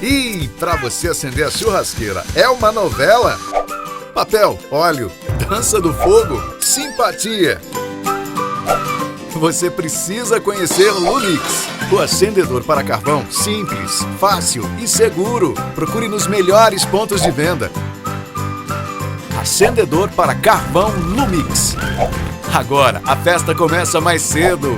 E para você acender a churrasqueira, é uma novela? Papel, óleo, dança do fogo, simpatia. Você precisa conhecer Lumix, o acendedor para carvão simples, fácil e seguro. Procure nos melhores pontos de venda. Acendedor para carvão Lumix. Agora a festa começa mais cedo.